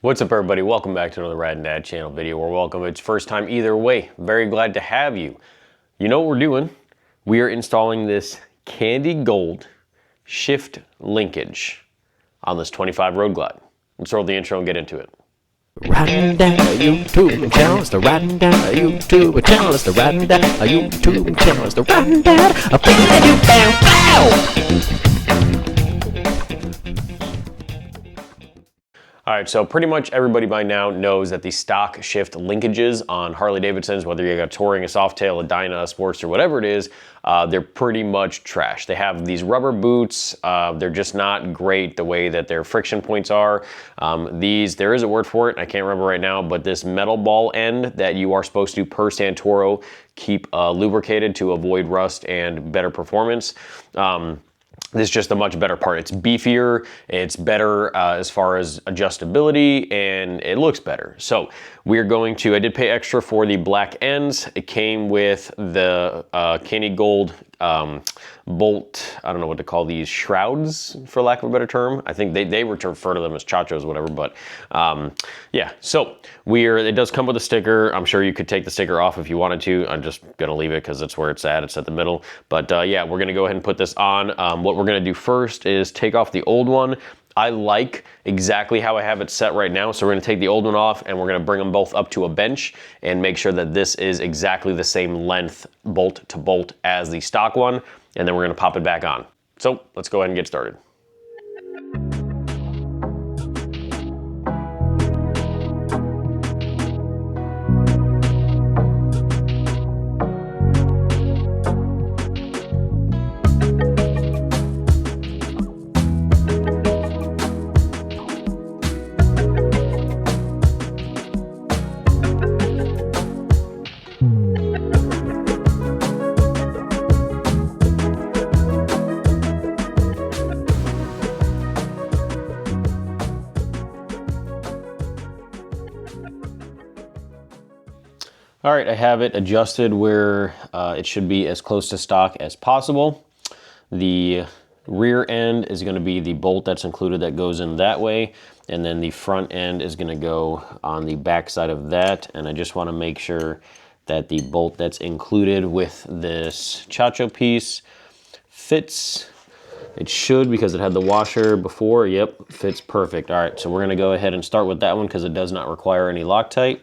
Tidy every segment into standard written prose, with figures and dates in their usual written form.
What's up, everybody? Welcome back to another Rad and Dad channel video, or welcome. It's first time either way. Very glad to have you. You know what we're doing? We are installing this candy gold shift linkage on this 25 Road Glide. Let's roll the intro and get into it. Riding down a YouTube channel, it's the riding down a YouTube channel, it's the riding down a YouTube channel, it's the riding down a bow. All right, so pretty much everybody by now knows that the stock shift linkages on Harley Davidsons, whether you got a touring, a Softail, a Dyna, a Sportster, whatever it is, they're pretty much trash. They have these rubber boots. They're just not great the way that their friction points are. There is a word for it, I can't remember right now, but this metal ball end that you are supposed to, per Santoro, keep lubricated to avoid rust and better performance. This is just a much better part. It's beefier, it's better as far as adjustability, and it looks better. So we're going to, I did pay extra for the black ends. It came with the candy gold bolt, I don't know what to call these, shrouds, for lack of a better term. I think they refer to them as chachos, whatever, but yeah. So it does come with a sticker. I'm sure you could take the sticker off if you wanted to. I'm just gonna leave it because that's where it's at the middle. But yeah, we're gonna go ahead and put this on. What we're gonna do first is take off the old one. I like exactly how I have it set right now. So we're gonna take the old one off and we're gonna bring them both up to a bench and make sure that this is exactly the same length bolt to bolt as the stock one. And then we're gonna pop it back on. So let's go ahead and get started. All right, I have it adjusted where it should be as close to stock as possible. The rear end is gonna be the bolt that's included that goes in that way, and then the front end is gonna go on the back side of that, and I just wanna make sure that the bolt that's included with this chacho piece fits. It should, because it had the washer before. Yep, fits perfect. All right, so we're gonna go ahead and start with that one because it does not require any Loctite.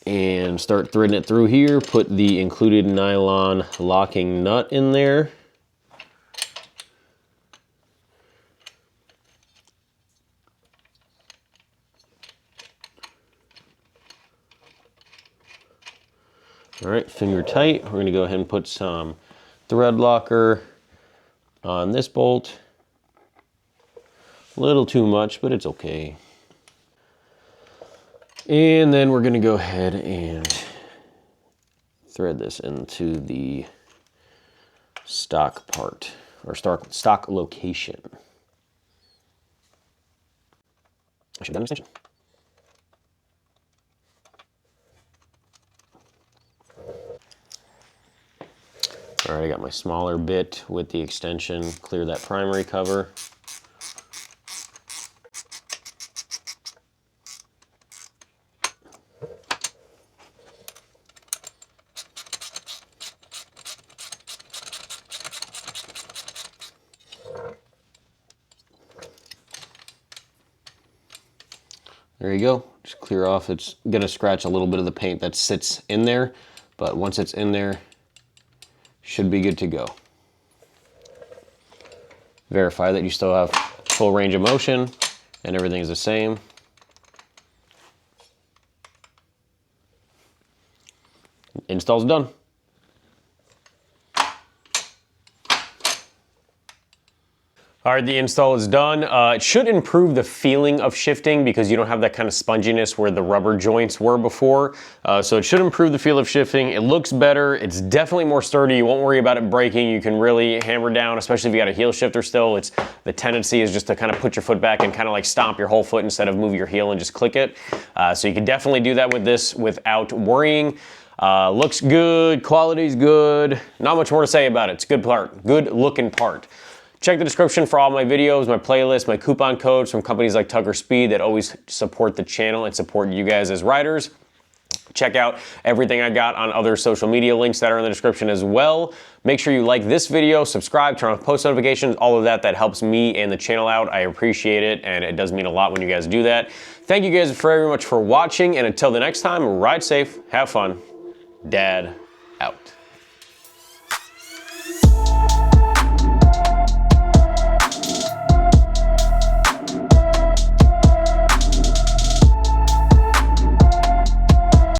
And start threading it through here, put the included nylon locking nut in there. All right, finger tight. We're gonna go ahead and put some thread locker on this bolt. A little too much, but it's okay. And then we're gonna go ahead and thread this into the stock part, or stock location. I should have done an extension. All right, I got my smaller bit with the extension, clear that primary cover. There you go, just clear off. It's gonna scratch a little bit of the paint that sits in there, but once it's in there, should be good to go. Verify that you still have full range of motion and everything is the same. Install's done. All right, the install is done. It should improve the feeling of shifting because you don't have that kind of sponginess where the rubber joints were before. So it should improve the feel of shifting. It looks better. It's definitely more sturdy. You won't worry about it breaking. You can really hammer down, especially if you got a heel shifter still. The tendency is just to kind of put your foot back and kind of like stomp your whole foot instead of move your heel and just click it. So you can definitely do that with this without worrying. Looks good, quality's good. Not much more to say about it. It's a good part, good looking part. Check the description for all my videos, my playlists, my coupon codes from companies like Tucker Speed that always support the channel and support you guys as riders. Check out everything I got on other social media links that are in the description as well. Make sure you like this video, subscribe, turn on post notifications, all of that. That helps me and the channel out. I appreciate it, and it does mean a lot when you guys do that. Thank you guys very much for watching, and until the next time, ride safe, have fun. Dad out.